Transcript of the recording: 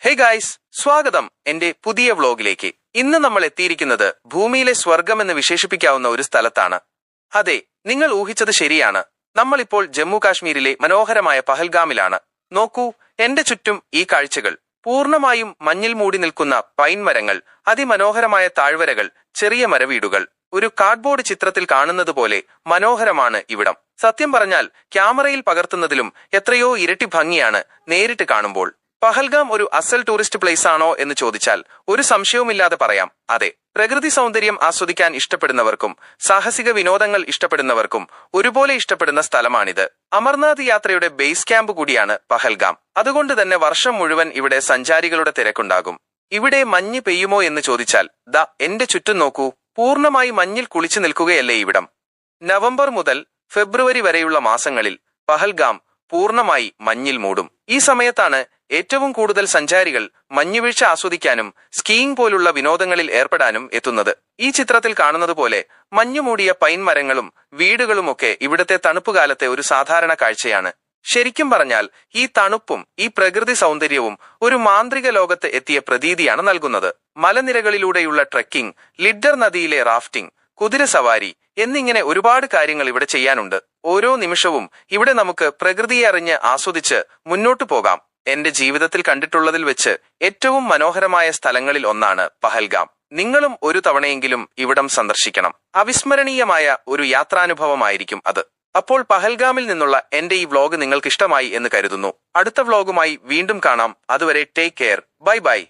Hey guys, സ്വാഗതം എന്റെ പുതിയ വ്ലോഗിലേക്ക്. ഇന്ന് നമ്മൾ എത്തിയിരിക്കുന്നത് ഭൂമിയിലെ സ്വർഗം എന്ന് വിശേഷിപ്പിക്കാവുന്ന ഒരു സ്ഥലത്താണ്. അതെ, നിങ്ങൾ ഊഹിച്ചത് ശരിയാണ്. നമ്മളിപ്പോൾ ജമ്മു കാശ്മീരിലെ മനോഹരമായ പഹൽഗാമിലാണ്. നോക്കൂ, എന്റെ ചുറ്റും ഈ കാഴ്ചകൾ. പൂർണ്ണമായും മഞ്ഞിൽ മൂടി നിൽക്കുന്ന പൈൻ മരങ്ങൾ, അതിമനോഹരമായ താഴ്വരകൾ, ചെറിയ മരവീടുകൾ. ഒരു കാർഡ്ബോർഡ് ചിത്രത്തിൽ കാണുന്നത് പോലെ മനോഹരമാണ് ഇവിടം. സത്യം പറഞ്ഞാൽ ക്യാമറയിൽ പകർത്തുന്നതിലും എത്രയോ ഇരട്ടി ഭംഗിയാണ് നേരിട്ട് കാണുമ്പോൾ. പഹൽഗാം ഒരു അസൽ ടൂറിസ്റ്റ് പ്ലേസ് ആണോ എന്ന് ചോദിച്ചാൽ ഒരു സംശയവുമില്ലാതെ പറയാം, അതെ. പ്രകൃതി സൗന്ദര്യം ആസ്വദിക്കാൻ ഇഷ്ടപ്പെടുന്നവർക്കും സാഹസിക വിനോദങ്ങൾ ഇഷ്ടപ്പെടുന്നവർക്കും ഒരുപോലെ ഇഷ്ടപ്പെടുന്ന സ്ഥലമാണിത്. അമർനാഥ് യാത്രയുടെ ബേസ് ക്യാമ്പ് കൂടിയാണ് പഹൽഗാം. അതുകൊണ്ട് തന്നെ വർഷം മുഴുവൻ ഇവിടെ സഞ്ചാരികളുടെ തിരക്കുണ്ടാകും. ഇവിടെ മഞ്ഞ് പെയ്യുമോ എന്ന് ചോദിച്ചാൽ ദാ എന്റെ ചുറ്റും നോക്കൂ, പൂർണ്ണമായി മഞ്ഞിൽ കുളിച്ചു നിൽക്കുകയല്ലേ ഇവിടം. നവംബർ മുതൽ ഫെബ്രുവരി വരെയുള്ള മാസങ്ങളിൽ പഹൽഗാം പൂർണ്ണമായി മഞ്ഞിൽ മൂടും. ഈ സമയത്താണ് ഏറ്റവും കൂടുതൽ സഞ്ചാരികൾ മഞ്ഞുവീഴ്ച ആസ്വദിക്കാനും സ്കീയിങ് പോലുള്ള വിനോദങ്ങളിൽ ഏർപ്പെടാനും എത്തുന്നത്. ഈ ചിത്രത്തിൽ കാണുന്നത് പോലെ മഞ്ഞുമൂടിയ പൈൻ മരങ്ങളും വീടുകളുമൊക്കെ ഇവിടുത്തെ തണുപ്പുകാലത്തെ ഒരു സാധാരണ കാഴ്ചയാണ്. ശരിക്കും പറഞ്ഞാൽ ഈ തണുപ്പും ഈ പ്രകൃതി സൗന്ദര്യവും ഒരു മാന്ത്രിക ലോകത്ത് എത്തിയ പ്രതീതിയാണ് നൽകുന്നത്. മലനിരകളിലൂടെയുള്ള ട്രെക്കിംഗ്, ലിഡ്ഡർ നദിയിലെ റാഫ്റ്റിംഗ്, കുതിരസവാരി എന്നിങ്ങനെ ഒരുപാട് കാര്യങ്ങൾ ഇവിടെ ചെയ്യാനുണ്ട്. ഓരോ നിമിഷവും ഇവിടെ നമുക്ക് പ്രകൃതിയെ അറിഞ്ഞ് ആസ്വദിച്ച് മുന്നോട്ടു പോകാം. എന്റെ ജീവിതത്തിൽ കണ്ടിട്ടുള്ളതിൽ വെച്ച് ഏറ്റവും മനോഹരമായ സ്ഥലങ്ങളിൽ ഒന്നാണ് പഹൽഗാം. നിങ്ങളും ഒരു തവണയെങ്കിലും ഇവിടം സന്ദർശിക്കണം. അവിസ്മരണീയമായ ഒരു യാത്രാനുഭവമായിരിക്കും അത്. അപ്പോൾ പഹൽഗാമിൽ നിന്നുള്ള എന്റെ ഈ വ്ലോഗ് നിങ്ങൾക്ക് ഇഷ്ടമായി എന്ന് കരുതുന്നു. അടുത്ത വ്ലോഗുമായി വീണ്ടും കാണാം. അതുവരെ ടേക്ക് കെയർ. Bye bye.